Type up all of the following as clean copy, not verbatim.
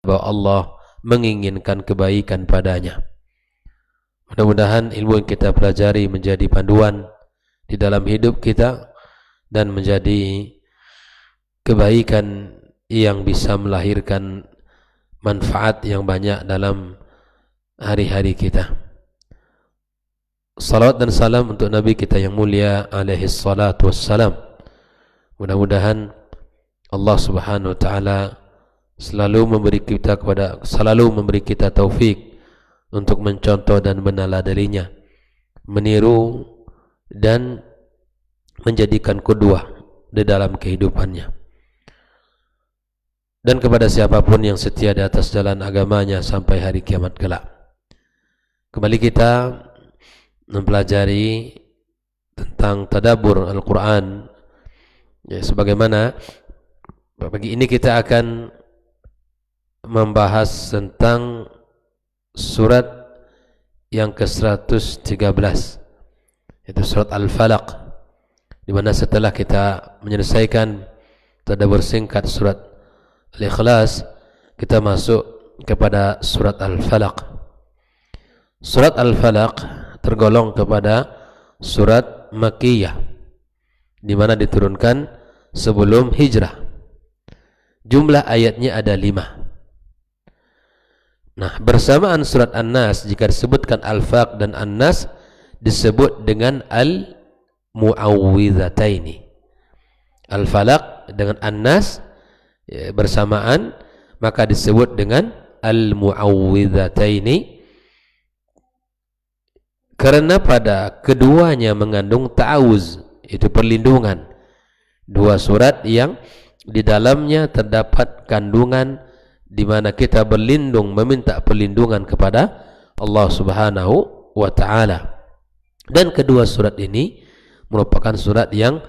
bahwa Allah menginginkan kebaikan padanya. Mudah-mudahan ilmu yang kita pelajari menjadi panduan di dalam hidup kita dan menjadi kebaikan yang bisa melahirkan manfaat yang banyak dalam hari-hari kita. Salawat dan salam untuk Nabi kita yang mulia alaihi salatu wassalam. Mudah-mudahan Allah Subhanahu wa taala selalu memberi kita taufik untuk mencontoh dan meneladaninya, meniru dan menjadikan qudwah di dalam kehidupannya. Dan kepada siapapun yang setia di atas jalan agamanya sampai hari kiamat kelak. Kembali kita mempelajari tentang tadabbur Al-Quran. Ya, sebagaimana pagi ini kita akan membahas tentang surat yang ke-113, yaitu surat Al-Falaq, di mana setelah kita menyelesaikan tadabbur singkat surat Al-Ikhlas, kita masuk kepada surat Al-Falaq. Surat Al-Falaq tergolong kepada surat Makkiyah, di mana diturunkan sebelum hijrah. Jumlah ayatnya ada 5. Nah, bersamaan surat An-Nas, jika disebutkan Al-Falaq dan An-Nas, disebut dengan Al-Mu'awwidhataini. Al-Falaq dengan An-Nas ya, bersamaan, maka disebut dengan Al-Mu'awwidhataini, karena pada keduanya mengandung ta'awuz, itu perlindungan. Dua surat yang di dalamnya terdapat kandungan di mana kita berlindung, meminta perlindungan kepada Allah Subhanahu wa taala. Dan kedua surat ini merupakan surat yang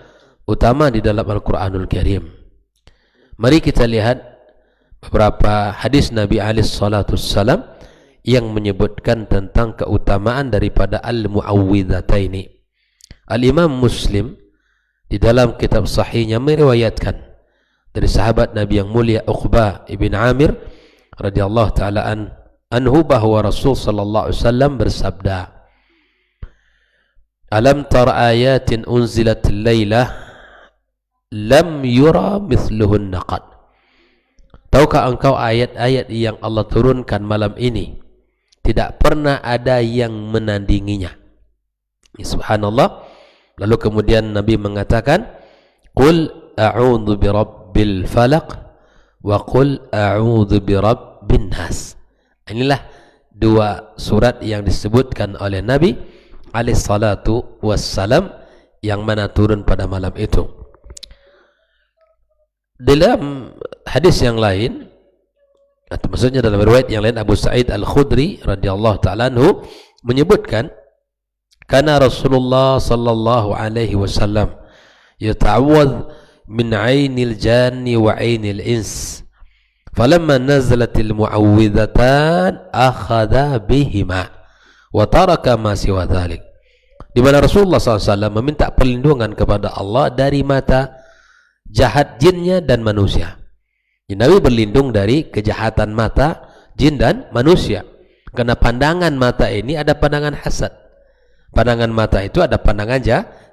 utama di dalam Al-Qur'anul Karim. Mari kita lihat beberapa hadis Nabi alaihi salatu wassalam yang menyebutkan tentang keutamaan daripada Al-Mu'awwidhataini. Al-Imam Muslim di dalam kitab sahihnya meriwayatkan dari sahabat Nabi yang mulia Uqbah ibn Amir radhiyallahu taala anhu bahwa Rasul sallallahu alaihi wasallam bersabda, "Alam tara ayatin unzilat lailah lam yura mithluhun naqad." Tahukah engkau ayat-ayat yang Allah turunkan malam ini tidak pernah ada yang menandinginya? Subhanallah. Lalu kemudian Nabi mengatakan, "Qul a'udzu birabbil falaq wa qul a'udzu birabbin nas." Inilah dua surat yang disebutkan oleh Nabi alaihi salatu wassalam yang mana turun pada malam itu. Dalam hadis yang lain, atau maksudnya dalam riwayat yang lain, Abu Sa'id Al-Khudri radhiyallahu ta'ala anhu menyebutkan, kana Rasulullah sallallahu alaihi wasallam yata'awwadh min 'ainil janni wa 'ainil ins, falamma nazalatil mu'awwidhatan akhadha bihima wa taraka ma siwa dhalik. Di mana Rasulullah SAW meminta perlindungan kepada Allah dari mata jahat jinnya dan manusia. Nabi berlindung dari kejahatan mata jin dan manusia, karena pandangan mata ini ada pandangan hasad. Pandangan mata itu ada pandangan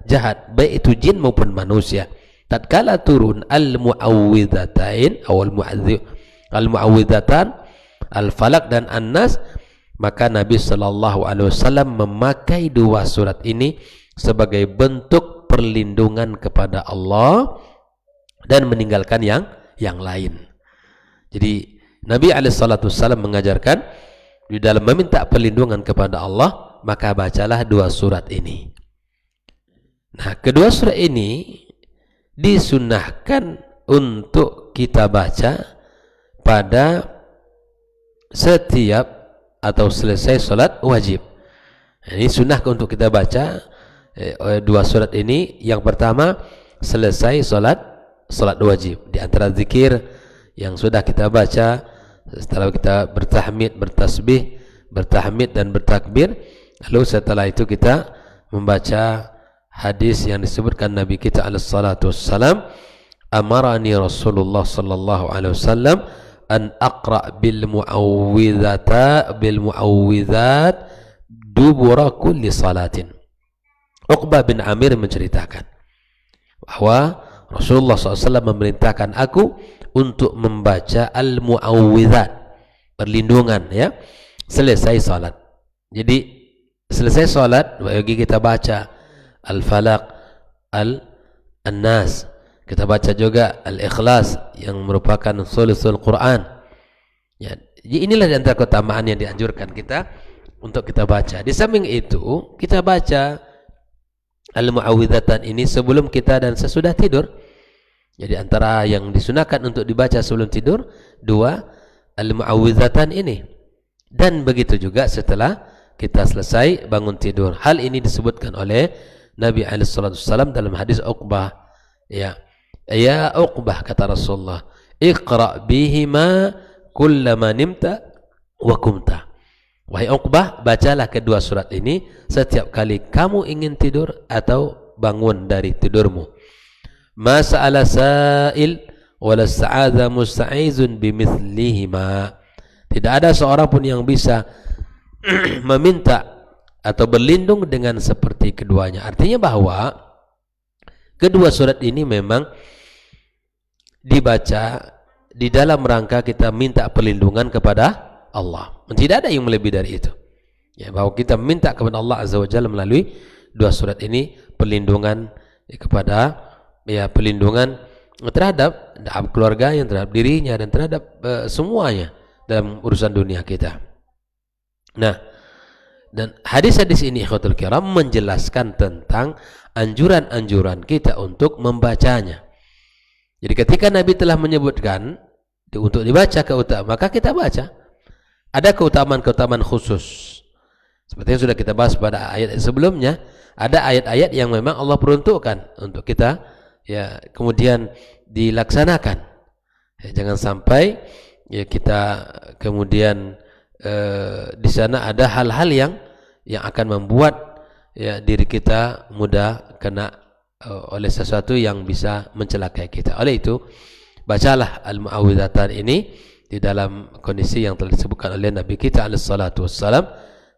jahat, baik itu jin maupun manusia. Tatkala turun Al-Mu'awwidhatain atau Al-Mu'awwidhatan, Al-Falaq dan An-Nas, maka Nabi sallallahu alaihi wasallam memakai dua surat ini sebagai bentuk perlindungan kepada Allah dan meninggalkan yang lain. Jadi Nabi alaihi salatu wasallam mengajarkan di dalam meminta perlindungan kepada Allah, maka bacalah dua surat ini. Nah, kedua surat ini disunnahkan untuk kita baca pada setiap atau selesai salat wajib. Ini sunnah untuk kita baca dua surat ini. Yang pertama, selesai salat wajib. Di antara zikir yang sudah kita baca setelah kita bertahmid, bertasbih, bertahmid dan bertakbir, lalu setelah itu kita membaca hadis yang disebutkan Nabi kita alaihi salatu wassalam, amarani Rasulullah sallallahu alaihi wasallam an aqra bil muawwidzat dubura kulli salatin. Uqbah bin Amir menceritakan bahwa Rasulullah SAW memerintahkan aku untuk membaca al-muawwidzat, perlindungan, ya, selesai salat. Jadi selesai salat bagi kita baca al-falaq, al-nas, kita baca juga al-ikhlas yang merupakan sulusul Quran, ya. Jadi inilah di antara keutamaan yang dianjurkan kita untuk kita baca. Di samping itu kita baca al-muawwidzatan ini sebelum kita dan sesudah tidur. Jadi antara yang disunahkan untuk dibaca sebelum tidur, dua al-muawwidzatan ini, dan begitu juga setelah kita selesai bangun tidur. Hal ini disebutkan oleh Nabi SAW dalam hadis Uqbah, ya, ya Uqbah, kata Rasulullah, iqra bihima kullama nimta wa kumta. Wahai Uqbah, bacalah kedua surat ini setiap kali kamu ingin tidur atau bangun dari tidurmu. Ma sa'ala sa'il wala sa'adha musta'izun bimithlihima. Tidak ada seorang pun yang bisa meminta atau berlindung dengan seperti keduanya. Artinya bahwa kedua surat ini memang dibaca di dalam rangka kita minta perlindungan kepada Allah. Tidak ada yang lebih dari itu, ya, bahwa kita minta kepada Allah Azza wa Jalla melalui dua surat ini perlindungan kepada, ya, perlindungan terhadap keluarga, yang terhadap dirinya, dan terhadap semuanya dalam urusan dunia kita. Nah, dan hadis-hadis ini ikhwatul kiram menjelaskan tentang anjuran-anjuran kita untuk membacanya. Jadi ketika Nabi telah menyebutkan untuk dibaca keutamaan, maka kita baca. Ada keutamaan-keutamaan khusus seperti yang sudah kita bahas pada ayat sebelumnya. Ada ayat-ayat yang memang Allah peruntukkan untuk kita, ya, kemudian dilaksanakan, ya, jangan sampai, ya, kita kemudian di sana ada hal-hal yang akan membuat, ya, diri kita mudah kena oleh sesuatu yang bisa mencelakai kita. Oleh itu, bacalah al-muawwidzatan ini di dalam kondisi yang telah disebutkan oleh Nabi kita alaihi salatu wassalam,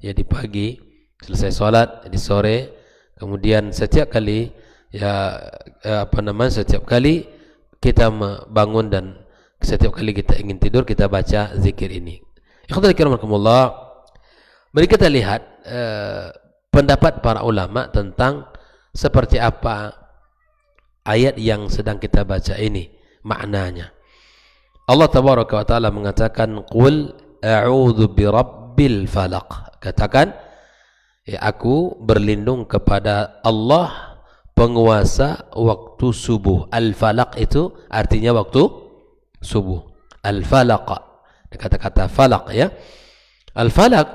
ya, di pagi selesai salat, di sore, kemudian setiap kali, ya, setiap kali kita bangun dan setiap kali kita ingin tidur, kita baca zikir ini. Ikhwatul kiram rahimakumullah, mari kita lihat pendapat para ulama tentang seperti apa ayat yang sedang kita baca ini, maknanya. Allah tabaraka wa taala mengatakan, qul a'udzu birabbil falaq. Katakan, ya, aku berlindung kepada Allah penguasa waktu subuh. Al-falaq itu artinya waktu subuh. Al-falaq, kata-kata falaq, ya. Al-falaq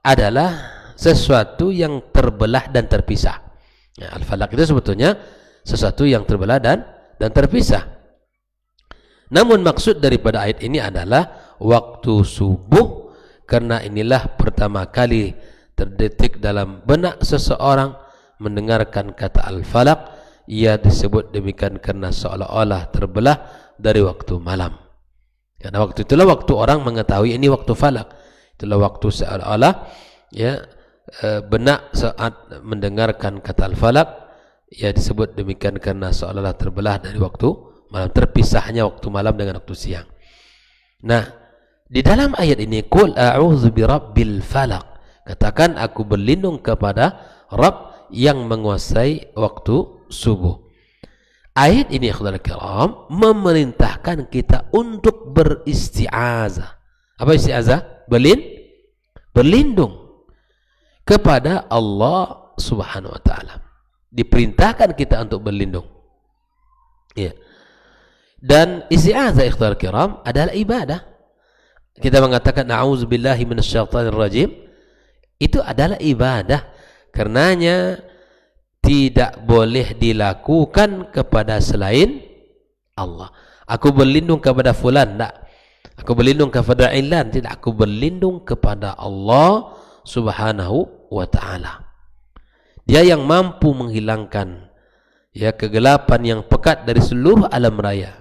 adalah sesuatu yang terbelah dan terpisah. Ya, al-falaq itu sebetulnya sesuatu yang terbelah dan terpisah. Namun maksud daripada ayat ini adalah waktu subuh, karena inilah pertama kali terdetik dalam benak seseorang mendengarkan kata al-falaq. Ia disebut demikian karena seolah-olah terbelah dari waktu malam. Karena waktu itulah waktu orang mengetahui ini waktu falaq. Itulah waktu seolah-olah, ya, benak saat mendengarkan kata al-falaq. Ia disebut demikian karena seolah-olah terbelah dari waktu malam, terpisahnya waktu malam dengan waktu siang. Nah, di dalam ayat ini, qul a'udzu birabbil falaq, katakan aku berlindung kepada Rabb yang menguasai waktu subuh. Ayat ini, ikhwatul kiram, memerintahkan kita untuk beristi'azah. Apa isti'azah? Berlindung kepada Allah Subhanahu wa taala. Diperintahkan kita untuk berlindung, ya. Dan isti'adzah, ikhwal kiram, adalah ibadah. Kita mengatakan a'udzubillahi minasyaitonir rajim, itu adalah ibadah. Karenanya tidak boleh dilakukan kepada selain Allah. Aku berlindung kepada fulan, tidak. Aku berlindung kepada ilan, tidak. Aku berlindung kepada Allah Subhanahu wa ta'ala. Dia yang mampu menghilangkan, ya, kegelapan yang pekat dari seluruh alam raya.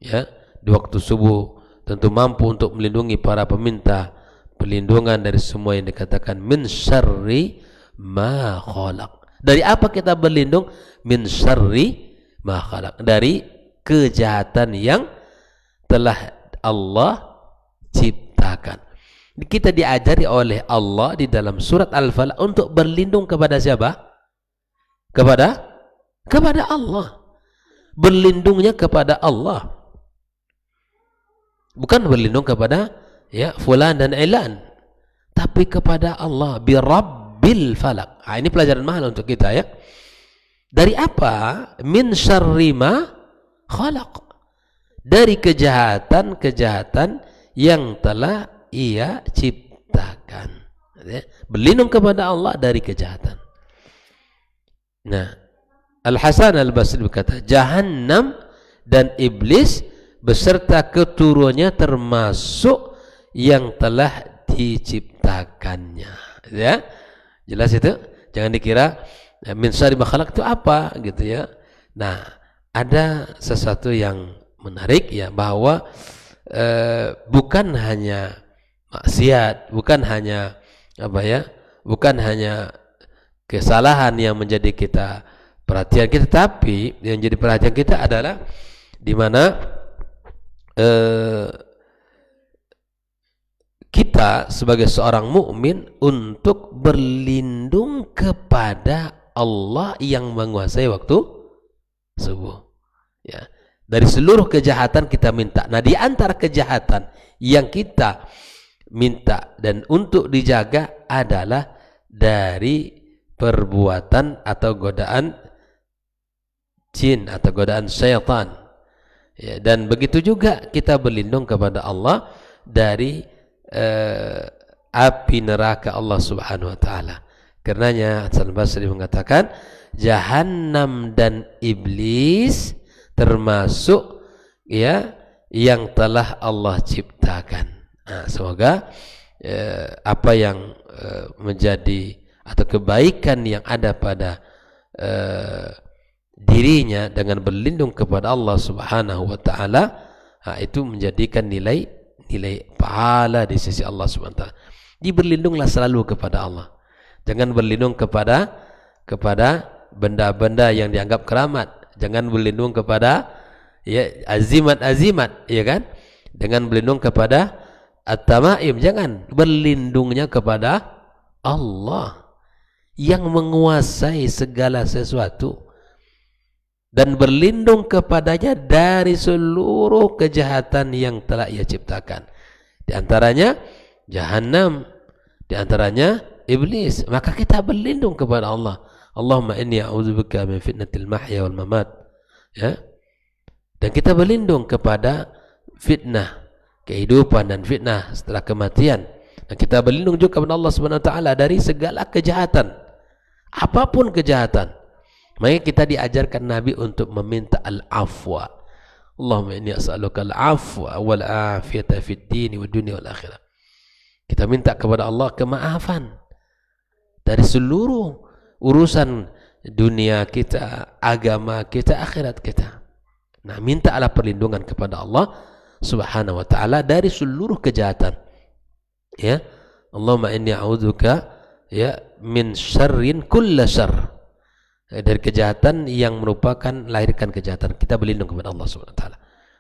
Ya, di waktu subuh tentu mampu untuk melindungi para peminta perlindungan dari semua yang dikatakan min syarri ma khalaq. Dari apa kita berlindung? Min syarri ma khalaq, dari kejahatan yang telah Allah ciptakan. Kita diajari oleh Allah di dalam surat Al-Falaq untuk berlindung kepada siapa? Kepada Allah. Berlindungnya kepada Allah, bukan berlindung kepada fulan dan ilan, tapi kepada Allah, bi rabbil falaq. Ini pelajaran mahal untuk kita ya. Dari apa? Min syarri ma khalaq, dari kejahatan yang telah Ia ciptakan. Berlindung kepada Allah dari kejahatan. Nah, Al-Hasan Al-Basri berkata, Jahannam dan iblis beserta keturunannya termasuk yang telah diciptakannya. Ya, jelas itu. Jangan dikira min syarri ma khalaq itu apa gitu ya. Nah, ada sesuatu yang menarik ya, bahwa bukan hanya maksiat, bukan hanya bukan hanya kesalahan yang menjadi perhatian kita, tapi yang jadi perhatian kita adalah di mana kita sebagai seorang mukmin untuk berlindung kepada Allah yang menguasai waktu subuh. Ya, dari seluruh kejahatan kita minta. Nah, di antara kejahatan yang kita minta dan untuk dijaga adalah dari perbuatan atau godaan jin atau godaan syaitan. Ya, dan begitu juga kita berlindung kepada Allah dari api neraka Allah Subhanahu wa taala. Karenanya Hasan Basri mengatakan Jahannam dan iblis termasuk yang telah Allah ciptakan. Nah, semoga apa yang menjadi atau kebaikan yang ada pada dirinya dengan berlindung kepada Allah Subhanahu wa taala, itu menjadikan nilai pahala di sisi Allah Subhanahu wa taala. Berlindunglah selalu kepada Allah. Jangan berlindung kepada benda-benda yang dianggap keramat. Jangan berlindung kepada azimat-azimat, ya kan? Dengan berlindung kepada at-tamaim, jangan. Berlindungnya kepada Allah yang menguasai segala sesuatu, dan berlindung kepadanya dari seluruh kejahatan yang telah Ia ciptakan. Di antaranya Jahannam, di antaranya iblis. Maka kita berlindung kepada Allah. Allahumma inni a'udzubika min fitnatil mahya wal mamat. Ya. Dan kita berlindung kepada fitnah kehidupan dan fitnah setelah kematian. Dan kita berlindung juga kepada Allah Subhanahu wa taala dari segala kejahatan. Apapun kejahatan. Maka kita diajarkan Nabi untuk meminta al-afwa. Allahumma inni as'aluka al-afwa wal afiyata fid din wad dunya wal akhirah. Kita minta kepada Allah kemaafan dari seluruh urusan dunia kita, agama kita, akhirat kita. Nah, mintalah perlindungan kepada Allah Subhanahu wa taala dari seluruh kejahatan. Ya. Allahumma inni a'udzubika min syarrin kulli syarr. Dari kejahatan yang merupakan lahirkan kejahatan. Kita berlindung kepada Allah Subhanahu wa taala.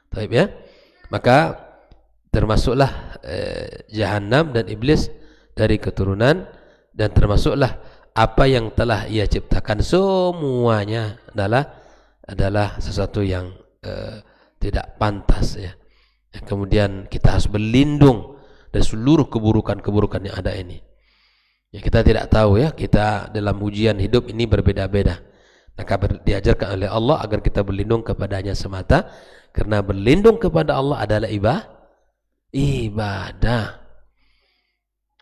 Baik ya. Maka termasuklah Jahannam dan iblis dari keturunan, dan termasuklah apa yang telah Ia ciptakan, semuanya adalah sesuatu yang tidak pantas ya. Kemudian kita harus berlindung dari seluruh keburukan-keburukan yang ada ini. Ya, kita tidak tahu ya, kita dalam ujian hidup ini berbeda-beda. Maka diajarkan oleh Allah agar kita berlindung kepadanya semata, karena berlindung kepada Allah adalah ibadah.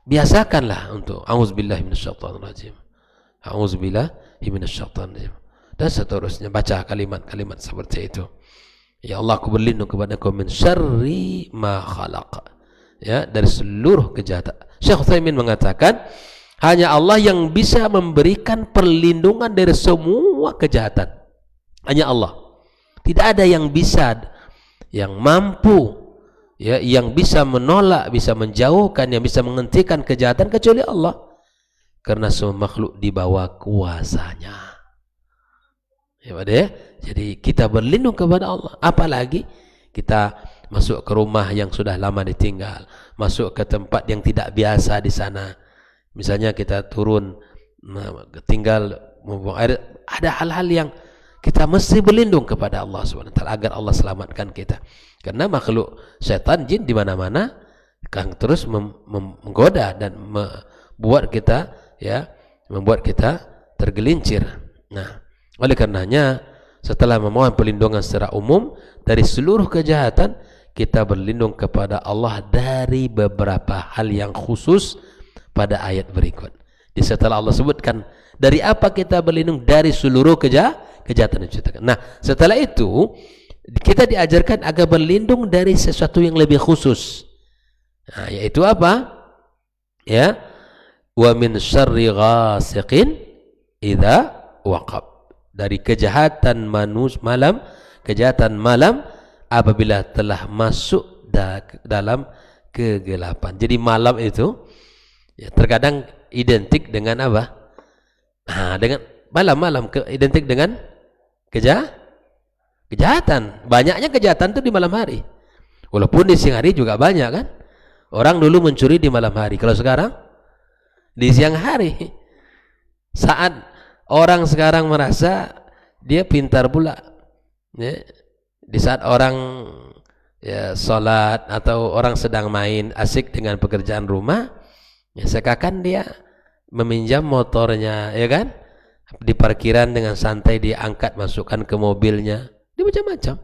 Biasakanlah untuk a'udzubillahi minasyaitonirrajim, a'udzubillahi minasyaitonirrajim, dan seterusnya. Baca kalimat-kalimat seperti itu. Ya Allah, aku berlindung kepada Engkau min syarri ma khalaq. Ya, dari seluruh kejahatan. Syekh Utsaimin mengatakan hanya Allah yang bisa memberikan perlindungan dari semua kejahatan. Hanya Allah. Tidak ada yang bisa, yang mampu ya, yang bisa menolak, bisa menjauhkan, yang bisa menghentikan kejahatan kecuali Allah, karena semua makhluk di bawah kuasanya. Ya, ya. Jadi kita berlindung kepada Allah. Apalagi kita masuk ke rumah yang sudah lama ditinggal, masuk ke tempat yang tidak biasa di sana. Misalnya kita turun tinggal membuang air, ada hal-hal yang kita mesti berlindung kepada Allah SWT agar Allah selamatkan kita. Karena makhluk setan, jin di mana-mana kan terus menggoda dan membuat kita, ya, membuat kita tergelincir. Nah, oleh karenanya setelah memohon perlindungan secara umum dari seluruh kejahatan, kita berlindung kepada Allah dari beberapa hal yang khusus pada ayat berikut. Jadi setelah Allah sebutkan dari apa kita berlindung, dari seluruh kejahatan yang diciptakan. Nah, setelah itu kita diajarkan agar berlindung dari sesuatu yang lebih khusus. Nah, yaitu apa? Ya, wa min syarri ghasiqin idza waqab. Dari kejahatan kejahatan malam apabila telah masuk dalam kegelapan. Jadi malam itu ya, terkadang identik dengan apa? Nah, dengan malam identik dengan kejahatan. Banyaknya kejahatan itu di malam hari. Walaupun di siang hari juga banyak kan. Orang dulu mencuri di malam hari. Kalau sekarang di siang hari. Saat orang sekarang merasa dia pintar pula, ya, di saat orang, ya, sholat atau orang sedang main asik dengan pekerjaan rumah, ya, seakan dia meminjam motornya, ya kan, di parkiran dengan santai dia angkat masukkan ke mobilnya, dia macam-macam.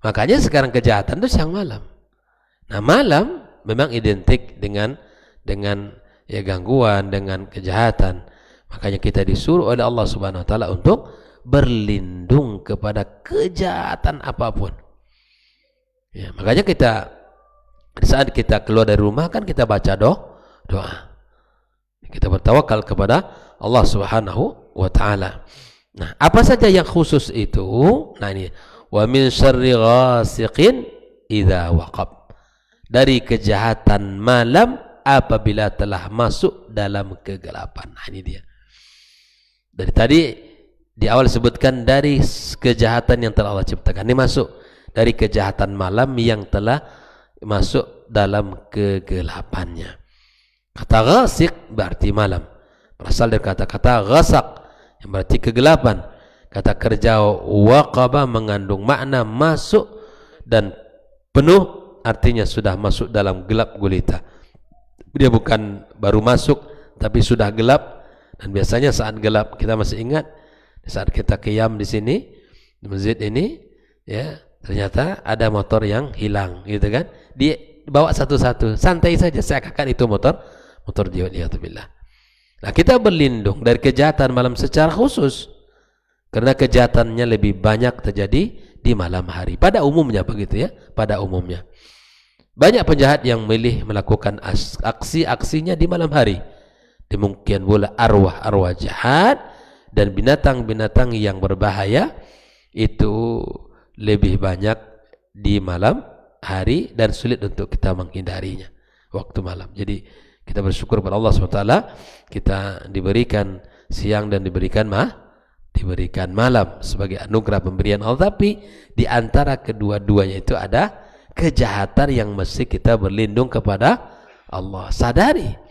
Makanya sekarang kejahatan itu siang malam. Nah, malam memang identik dengan ya, gangguan, dengan kejahatan. Makanya kita disuruh oleh Allah Subhanahu wa taala untuk berlindung kepada kejahatan apapun. Ya, makanya kita saat kita keluar dari rumah kan kita baca doa. Kita bertawakal kepada Allah Subhanahu wa taala. Nah, apa saja yang khusus itu? Nah, ini wa min syarri ghasiqin idza waqab. Dari kejahatan malam apabila telah masuk dalam kegelapan. Nah, ini dia. Dari tadi di awal sebutkan dari kejahatan yang telah Allah ciptakan. Ini masuk dari kejahatan malam yang telah masuk dalam kegelapannya. Kata ghasiq berarti malam. Berasal dari kata-kata ghasaq yang berarti kegelapan. Kata kerja waqaba mengandung makna masuk dan penuh, artinya sudah masuk dalam gelap gulita. Dia bukan baru masuk tapi sudah gelap. Dan biasanya saat gelap, kita masih ingat saat kita qiyam di sini di masjid ini, ya, ternyata ada motor yang hilang, gitu kan? Dia bawa satu-satu, santai saja, seakan itu motor dia, billah. Nah, kita berlindung dari kejahatan malam secara khusus karena kejahatannya lebih banyak terjadi di malam hari. Pada umumnya begitu, ya, pada umumnya. Banyak penjahat yang milih melakukan aksi-aksinya di malam hari. Demikian pula arwah-arwah jahat dan binatang-binatang yang berbahaya itu lebih banyak di malam hari dan sulit untuk kita menghindarinya waktu malam. Jadi kita bersyukur kepada Allah SWT, kita diberikan siang dan diberikan malam sebagai anugerah pemberian Allah. Tapi di antara kedua-duanya itu ada kejahatan yang mesti kita berlindung kepada Allah. Sadari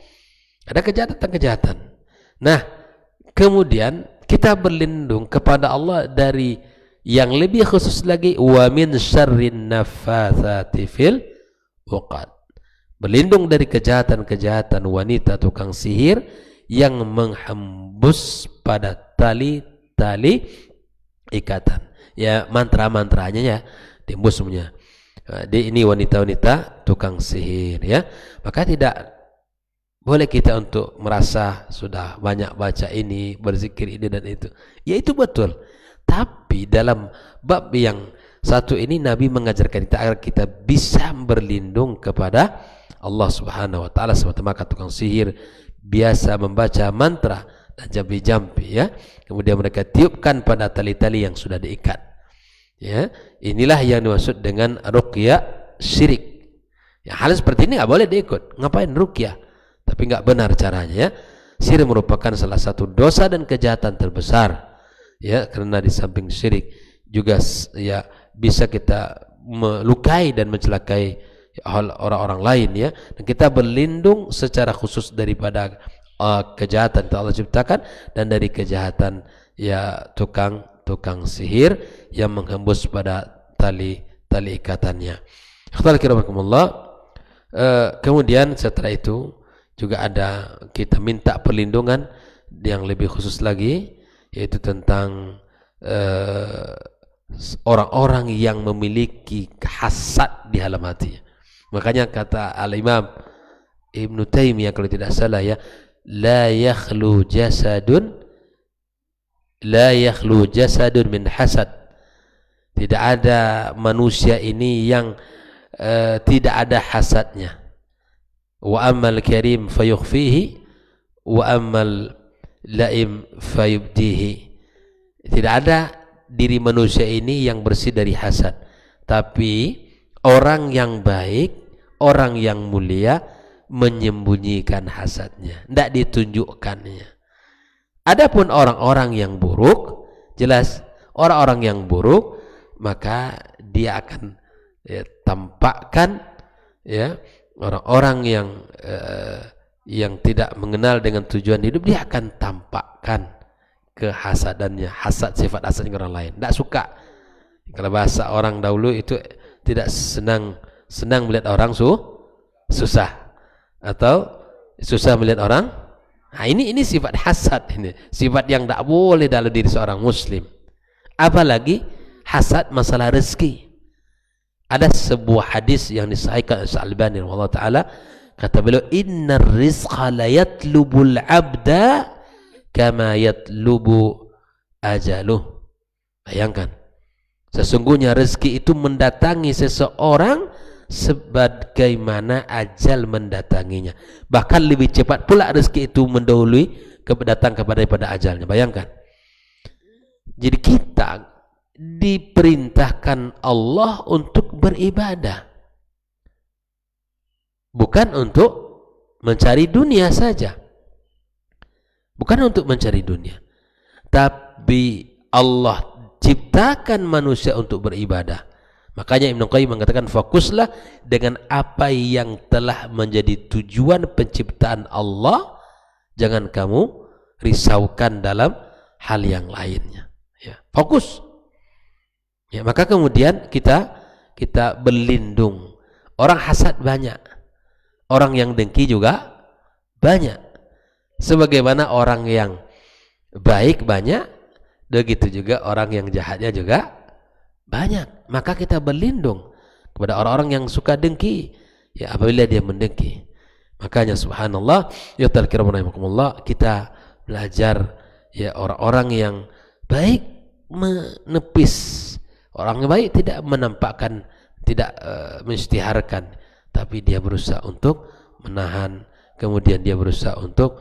ada kejahatan. Nah, kemudian kita berlindung kepada Allah dari yang lebih khusus lagi, wa min syarrin naffatsati fil 'uqad. Berlindung dari kejahatan-kejahatan wanita tukang sihir yang menghembus pada tali-tali ikatan. Ya, mantra-mantranya, ya, tembus semuanya. Ini wanita-wanita tukang sihir, ya. Maka tidak boleh kita untuk merasa sudah banyak baca ini, berzikir ini dan itu. Ya, itu betul. Tapi dalam bab yang satu ini Nabi mengajarkan kita agar kita bisa berlindung kepada Allah Subhanahu wa taala. Seperti maka tukang sihir biasa membaca mantra dan jampi-jampi, ya. Kemudian mereka tiupkan pada tali-tali yang sudah diikat. Ya, inilah yang dimaksud dengan ruqyah syirik. Ya, hal seperti ini nggak boleh diikut. Ngapain ruqyah? Tapi nggak benar caranya ya. Syirik merupakan salah satu dosa dan kejahatan terbesar. Ya, karena di samping syirik juga ya bisa kita melukai dan mencelakai orang-orang lain ya. Dan kita berlindung secara khusus daripada kejahatan yang Allah ciptakan dan dari kejahatan ya tukang sihir yang menghembus pada tali ikatannya. Kemudian setelah itu juga ada kita minta perlindungan yang lebih khusus lagi, yaitu tentang orang-orang yang memiliki hasad di dalam hatinya. Makanya kata Al-Imam Ibn Taimiyah kalau tidak salah ya, la yakhlu jasadun min hasad. Tidak ada manusia ini yang tidak ada hasadnya. Wa ammal karim fayukhfihi wa ammal laim fayubdihi. Tidak ada diri manusia ini yang bersih dari hasad, tapi orang yang baik, orang yang mulia menyembunyikan hasadnya, tidak ditunjukkannya. Adapun orang-orang yang buruk, jelas orang-orang yang buruk, maka dia akan tampakkan ya, orang-orang yang tidak mengenal dengan tujuan hidup, dia akan tampakkan kehasadannya, sifat hasadnya orang lain. Tidak suka. Kalau bahasa orang dahulu itu tidak senang melihat orang susah, atau susah melihat orang. Nah, ini sifat hasad, ini sifat yang tidak boleh dalam diri seorang muslim. Apalagi hasad masalah rezeki. Ada sebuah hadis yang disahihkan oleh Al-Albani rahimahullah taala, kata beliau, innar rizqa la yatlubul abda kama yatlubu ajaluh. Bayangkan, sesungguhnya rezeki itu mendatangi seseorang sebagaimana ajal mendatanginya. Bahkan lebih cepat pula rezeki itu mendahului datang daripada ajalnya. Bayangkan. Jadi kita diperintahkan Allah untuk beribadah, bukan untuk mencari dunia saja. Bukan untuk mencari dunia, tapi Allah ciptakan manusia untuk beribadah. Makanya Ibnu Qayyim mengatakan, fokuslah dengan apa yang telah menjadi tujuan penciptaan Allah, jangan kamu risaukan dalam hal yang lainnya ya. Fokus ya. Maka kemudian kita berlindung. Orang hasad banyak, orang yang dengki juga banyak. Sebagaimana orang yang baik banyak, begitu juga orang yang jahatnya juga banyak. Maka kita berlindung kepada orang-orang yang suka dengki ya, apabila dia mendengki. Makanya subhanallah ya ta'ala, kita belajar ya, orang-orang yang baik menepis, orang yang baik tidak menampakkan, tidak menyiarkan, tapi dia berusaha untuk menahan, kemudian dia berusaha untuk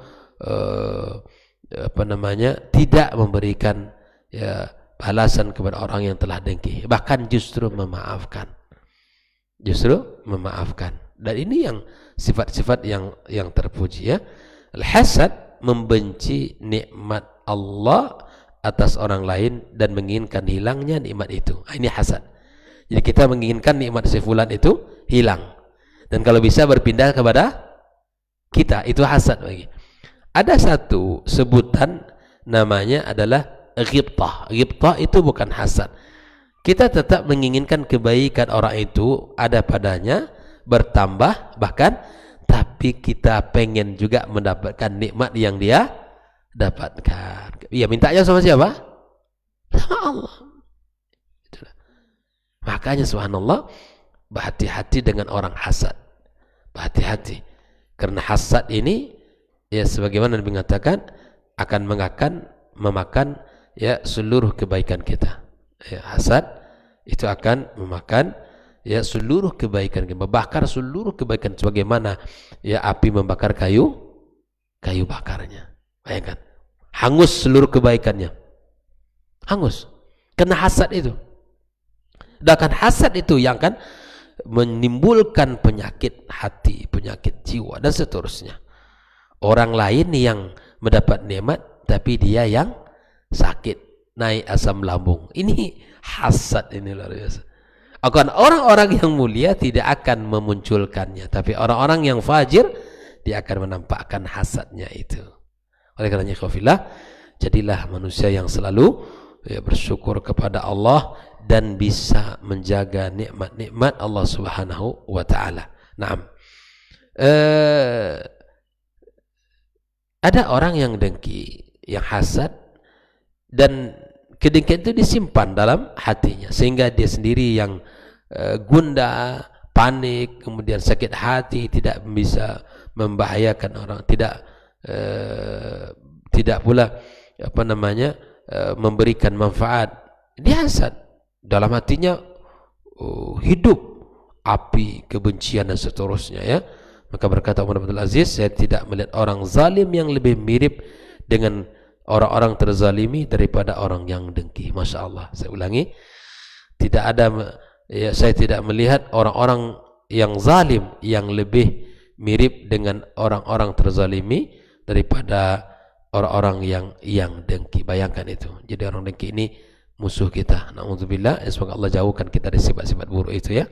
tidak memberikan ya balasan kepada orang yang telah dengki, bahkan justru memaafkan. Dan ini yang sifat-sifat yang terpuji ya. Al-hasad membenci nikmat Allah atas orang lain dan menginginkan hilangnya nikmat itu. Ini hasad. Jadi kita menginginkan nikmat si fulan itu hilang, dan kalau bisa berpindah kepada kita, itu hasad lagi. Ada satu sebutan namanya adalah ghibtah. Ghibtah itu bukan hasad. Kita tetap menginginkan kebaikan orang itu ada padanya, bertambah bahkan, tapi kita pengen juga mendapatkan nikmat yang dia dapatkan. Iya, mintanya sama siapa? Sama Allah. Itulah. Makanya subhanallah, berhati-hati dengan orang hasad. Berhati-hati. Karena hasad ini ya, sebagaimana Nabi mengatakan, akan memakan ya seluruh kebaikan kita. Ya, hasad itu akan memakan ya seluruh kebaikan kita, membakar seluruh kebaikan, sebagaimana ya api membakar kayu bakarnya. Bayangkan, hangus seluruh kebaikannya, hangus karena hasad itu. Sedangkan hasad itu yang kan menimbulkan penyakit hati, penyakit jiwa dan seterusnya. Orang lain yang mendapat nikmat tapi dia yang sakit, naik asam lambung. Ini hasad, ini luar biasa. Akan orang-orang yang mulia tidak akan memunculkannya, tapi orang-orang yang fajir dia akan menampakkan hasadnya itu. Oleh karenanya khafillah, jadilah manusia yang selalu bersyukur kepada Allah dan bisa menjaga nikmat-nikmat Allah Subhanahu wa taala. Naam. Ada orang yang dengki, yang hasad, dan kedengkian itu disimpan dalam hatinya sehingga dia sendiri yang gundah, panik, kemudian sakit hati, tidak bisa membahayakan orang, tidak pula memberikan manfaat. Dia hasad, dalam hatinya hidup api kebencian dan seterusnya, ya. Maka berkata Umar bin Abdul Aziz, saya tidak melihat orang zalim yang lebih mirip dengan orang-orang terzalimi daripada orang yang dengki. Masya Allah. Saya ulangi, saya tidak melihat orang-orang yang zalim yang lebih mirip dengan orang-orang terzalimi daripada orang-orang yang dengki. Bayangkan itu. Jadi orang dengki ini musuh kita. Na'udzubillah. Semoga Allah jauhkan kita dari sifat-sifat buruk itu, ya.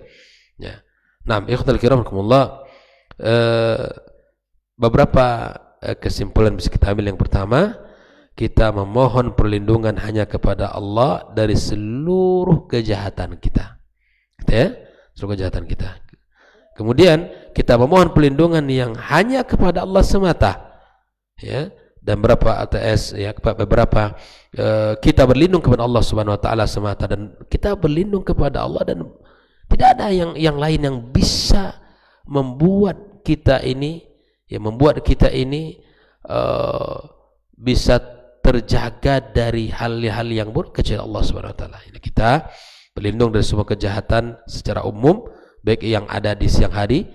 Nah, ikhwatal kiram, beberapa kesimpulan bisa kita ambil. Yang pertama, kita memohon perlindungan hanya kepada Allah dari seluruh kejahatan kita, ya, seluruh kejahatan kita. Kemudian kita memohon perlindungan yang hanya kepada Allah semata, ya. Dan beberapa kita berlindung kepada Allah Subhanahu wa taala semata, dan kita berlindung kepada Allah dan tidak ada yang lain yang bisa membuat kita ini bisa terjaga dari hal-hal yang buruk kecuali Allah Subhanahu wa taala. Kita berlindung dari semua kejahatan secara umum, baik yang ada di siang hari,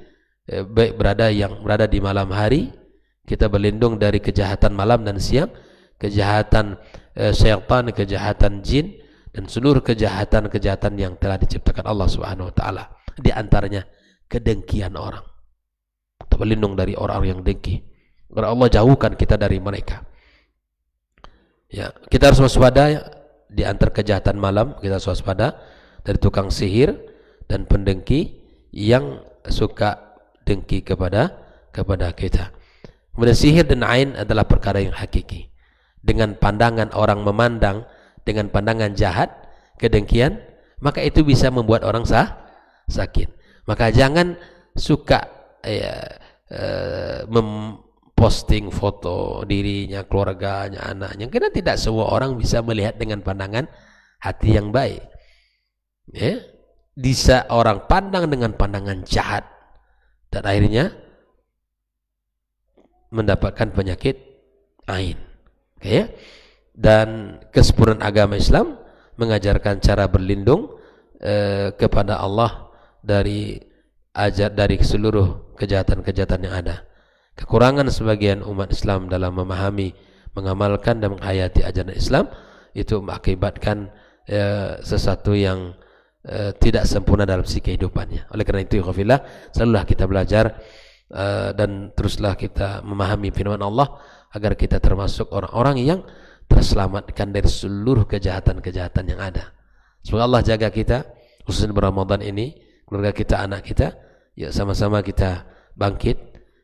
baik yang berada di malam hari. Kita berlindung dari kejahatan malam dan siang, kejahatan syaitan, kejahatan jin, dan seluruh kejahatan-kejahatan yang telah diciptakan Allah Subhanahu wa taala. Di antaranya kedengkian orang. Kita berlindung dari orang yang dengki. Karena Allah jauhkan kita dari mereka. Ya, kita harus waspada di antara kejahatan malam. Kita harus waspada dari tukang sihir dan pendengki yang suka dengki kepada kita. Kemudian sihir dan ain adalah perkara yang hakiki. Dengan pandangan orang memandang dengan pandangan jahat, kedengkian, maka itu bisa membuat orang sakit. Maka jangan suka memposting foto dirinya, keluarganya, anaknya, karena tidak semua orang bisa melihat dengan pandangan hati yang baik, ya. Bisa orang pandang dengan pandangan jahat dan akhirnya mendapatkan penyakit ain, ya. Dan kesempurnaan agama Islam mengajarkan cara berlindung kepada Allah dari seluruh kejahatan-kejahatan yang ada. Kekurangan sebagian umat Islam dalam memahami, mengamalkan dan menghayati ajaran Islam itu mengakibatkan sesuatu yang tidak sempurna dalam sisi kehidupannya. Oleh karena itu, khafillah, selalulah kita belajar dan teruslah kita memahami firman Allah agar kita termasuk orang-orang yang terselamatkan dari seluruh kejahatan-kejahatan yang ada. Semoga Allah jaga kita, khususnya di Ramadan ini, keluarga kita, anak kita, ya, sama-sama kita bangkit,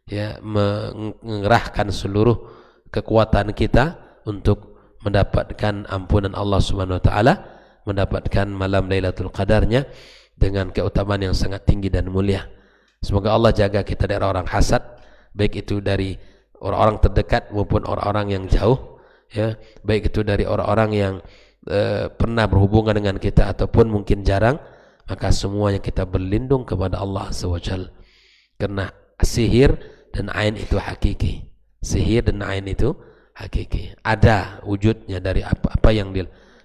ya, mengerahkan seluruh kekuatan kita untuk mendapatkan ampunan Allah Subhanahu wa taala, mendapatkan malam Lailatul Qadarnya dengan keutamaan yang sangat tinggi dan mulia. Semoga Allah jaga kita dari orang hasad, baik itu dari orang-orang terdekat maupun orang-orang yang jauh, ya, baik itu dari orang-orang yang pernah berhubungan dengan kita ataupun mungkin jarang. Maka semuanya kita berlindung kepada Allah Azza wa Jalla, karena sihir dan ain itu hakiki. Sihir dan ain itu hakiki, ada wujudnya dari apa yang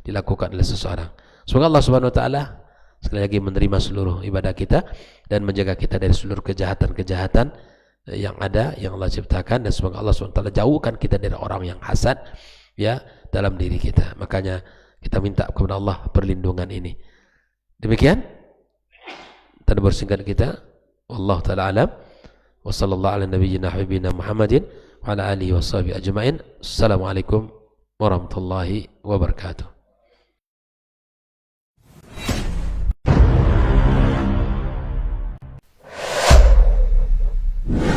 dilakukan oleh seseorang. Semoga Allah Subhanahu wa taala sekali lagi menerima seluruh ibadah kita dan menjaga kita dari seluruh kejahatan-kejahatan yang ada, yang Allah ciptakan, dan semoga Allah Subhanahu wa taala jauhkan kita dari orang yang hasad, ya, dalam diri kita. Makanya kita minta kepada Allah perlindungan ini. Demikian tanpa bersingkat kita. Wallahu taala alam. Wa sallallahu ala nabiyyina habibina Muhammadin wa ala alihi washabihi ajmain. Assalamualaikum warahmatullahi wabarakatuh.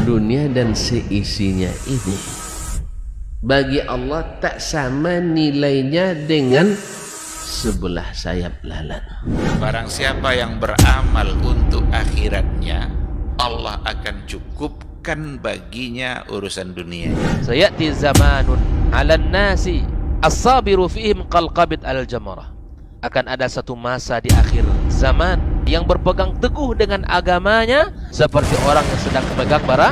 Dunia dan seisinya ini bagi Allah tak sama nilainya dengan sebelah sayap lalat. Barang siapa yang beramal untuk akhiratnya, Allah akan cukupkan baginya urusan dunia. Sayati zamanun 'alan nasi as-sabiru fihim qalqabit al-jamarah. Akan ada satu masa di akhir zaman yang berpegang teguh dengan agamanya seperti orang yang sedang memegang bara